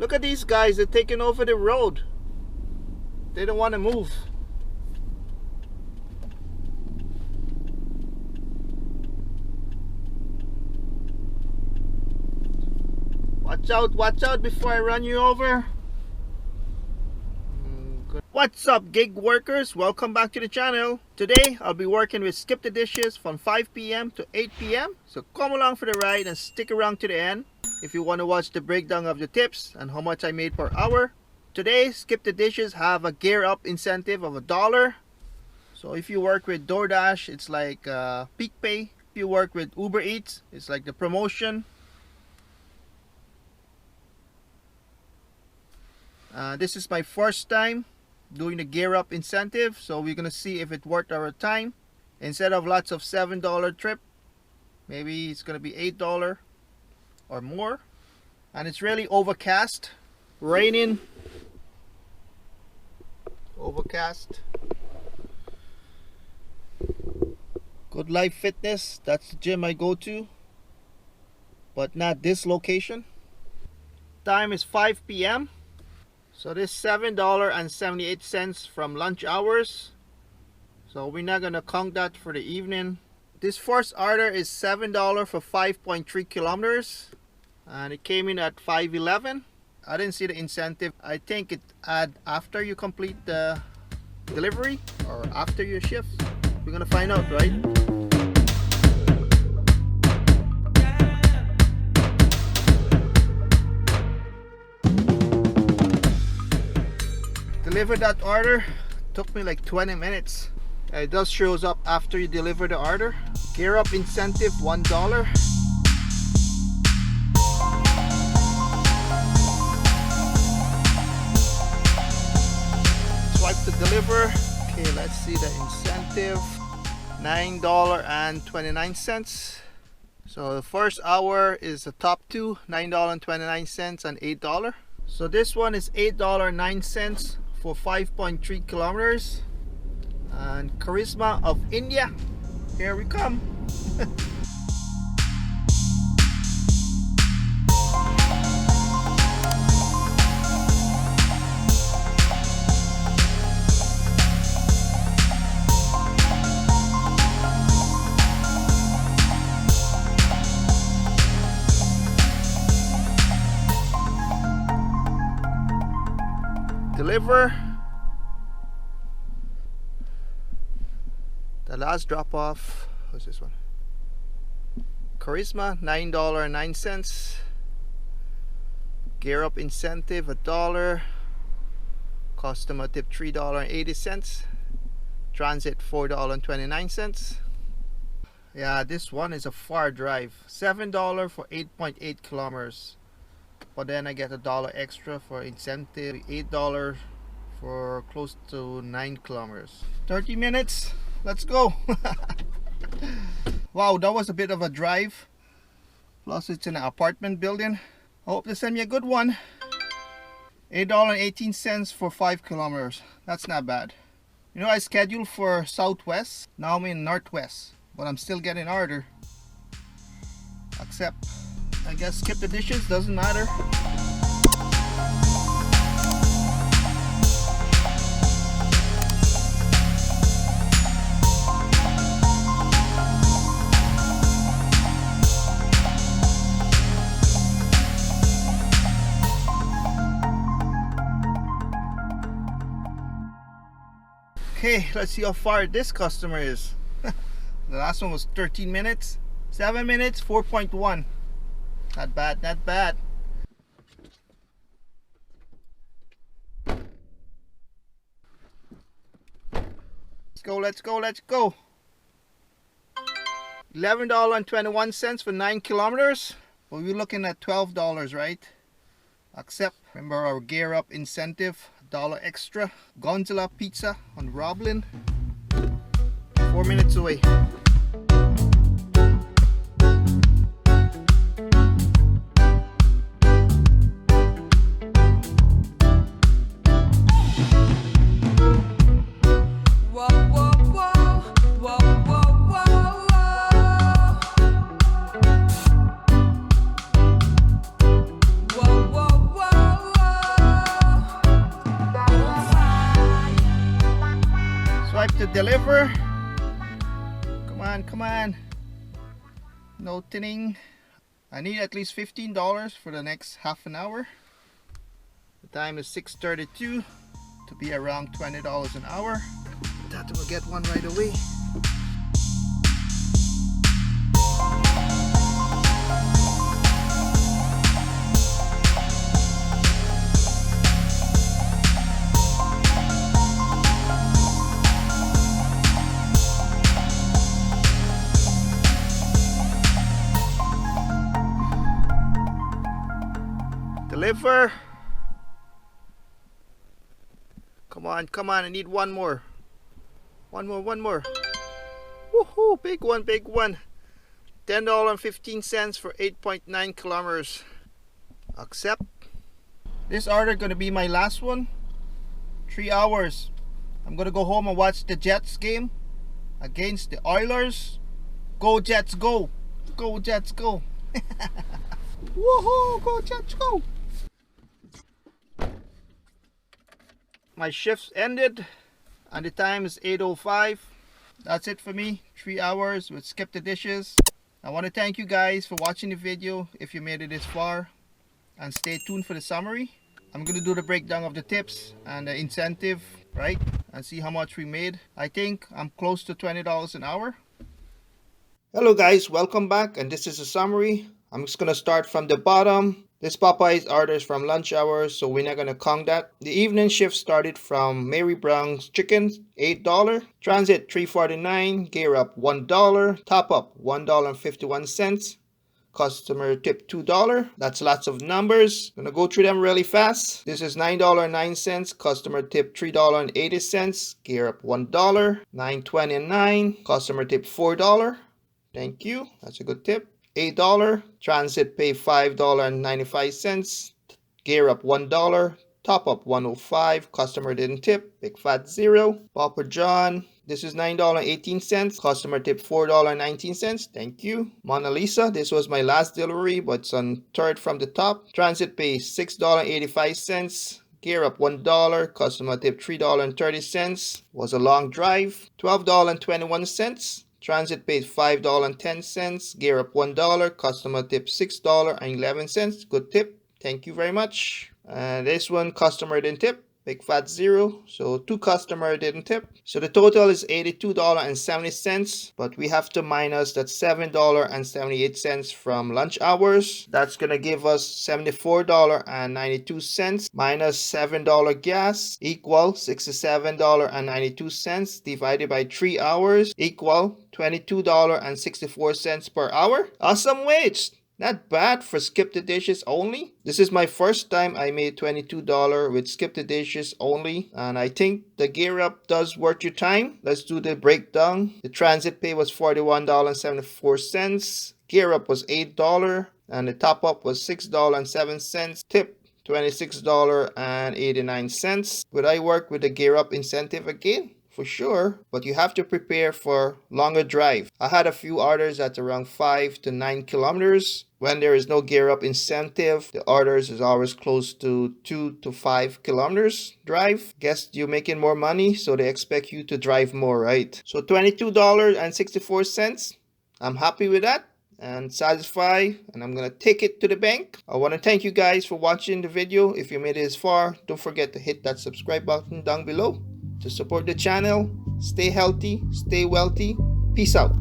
Look at these guys, they're taking over the road. They don't want to move. Watch out before I run you over. What's up, gig workers? Welcome back to the channel. Today I'll be working with Skip the Dishes from 5 p.m. to 8 p.m. So come along for the ride and stick around to the end if you want to watch the breakdown of the tips and how much I made per hour. Today Skip the Dishes have a gear up incentive of $1. So if you work with DoorDash, it's like peak pay. If you work with Uber Eats, it's like the promotion. This is my first time doing the gear up incentive, so we're gonna see if it worked our time. Instead of lots of $7 trip, maybe it's gonna be $8 or more. And it's really overcast, raining, overcast. Good Life Fitness, that's the gym I go to, but not this location. Time is 5 p.m. So this $7.78 from lunch hours. So we're not gonna count that for the evening. This first order is $7 for 5.3 kilometers, and it came in at 5:11. I didn't see the incentive. I think it add after you complete the delivery or after your shift. We're gonna find out, right? Delivered that order, took me like 20 minutes. It does shows up after you deliver the order. Gear up incentive $1. Swipe to deliver. Okay, let's see the incentive. $9.29. So the first hour is the top two, $9.29 and $8. So this one is $8.09 for 5.3 kilometers. And Charisma of India, here we come. Deliver. The last drop off, what's this one? Charisma, $9.09. Gear up incentive $1. Customer tip $3.80. Transit $4.29. Yeah, this one is a far drive. $7 for 8.8 kilometers. But then I get $1 extra for incentive, $8 for close to 9 kilometers. 30 minutes, let's go. Wow, that was a bit of a drive. Plus it's in an apartment building. I hope they send me a good one. $8.18 for 5 kilometers. That's not bad. You know, I scheduled for Southwest. Now I'm in Northwest, but I'm still getting order. Except I guess Skip the Dishes, doesn't matter. Okay, let's see how far this customer is. The last one was 13 minutes. 7 minutes, 4.1. Not bad, not bad. Let's go, let's go, let's go. $11.21 for 9 kilometers. Well, we're looking at $12, right? Except, remember our gear up incentive, $1 extra. Gonzala Pizza on Roblin. 4 minutes away. to deliver. Come on, come on. No tinning. I need at least $15 for the next half an hour. The time is 6:32 to be around $20 an hour. That will get one right away. Deliver. Come on, come on, I need one more. One more. Woohoo, big one, big one. $10.15 for 8.9 kilometers. Accept. This order gonna be my last one. 3 hours. I'm gonna go home and watch the Jets game against the Oilers. Go Jets, go. Go Jets, go. Woohoo, go Jets, go. My shift's ended and the time is 8:05. That's it for me. 3 hours with Skip the Dishes. I want to thank you guys for watching the video if you made it this far, and stay tuned for the summary. I'm going to do the breakdown of the tips and the incentive, right, and see how much we made. I think I'm close to $20 an hour. Hello guys, welcome back, and this is a summary. I'm just going to start from the bottom. This Popeyes order is from lunch hours, so we're not going to count that. The evening shift started from Mary Brown's Chicken, $8. Transit, $3.49. Gear Up, $1. Top Up, $1.51. Customer tip, $2. That's lots of numbers. I'm going to go through them really fast. This is $9.09. Customer tip, $3.80. Gear Up, $1. $9.29. Customer tip, $4. Thank you. That's a good tip. $8. Transit pay $5.95. Gear Up $1. Top Up $1.05. Customer didn't tip. Big fat 0. Papa John. This is $9.18. Customer tip $4.19. Thank you. Mona Lisa. This was my last delivery, but it's on third from the top. Transit pay $6.85. Gear Up $1. Customer tip $3.30. Was a long drive. $12.21. Transit paid $5.10. Gear Up $1. Customer tip $6.11. Good tip. Thank you very much. This one, customer didn't tip. Big fat 0. So 2 customers didn't tip. So the total is $82.70. But we have to minus that $7.78 from lunch hours. That's going to give us $74.92 minus $7 gas equal $67.92 divided by 3 hours equal $22.64 per hour. Awesome wage. Not bad for Skip the Dishes only. This is my first time I made $22 with Skip the Dishes only. And I think the Gear Up does worth your time. Let's do the breakdown. The transit pay was $41.74. Gear Up was $8. And the top up was $6.07. Tip $26.89. Would I work with the Gear Up incentive again? For sure, but you have to prepare for longer drive. I had a few orders at around 5 to 9 kilometers. When there is no Gear Up incentive, the orders is always close to 2 to 5 kilometers drive. Guess you're making more money, so they expect you to drive more, right? So $22.64. I'm happy with that and satisfied, and I'm gonna take it to the bank. I want to thank you guys for watching the video. If you made it this far, don't forget to hit that subscribe button down below to support the channel. Stay healthy, stay wealthy. Peace out.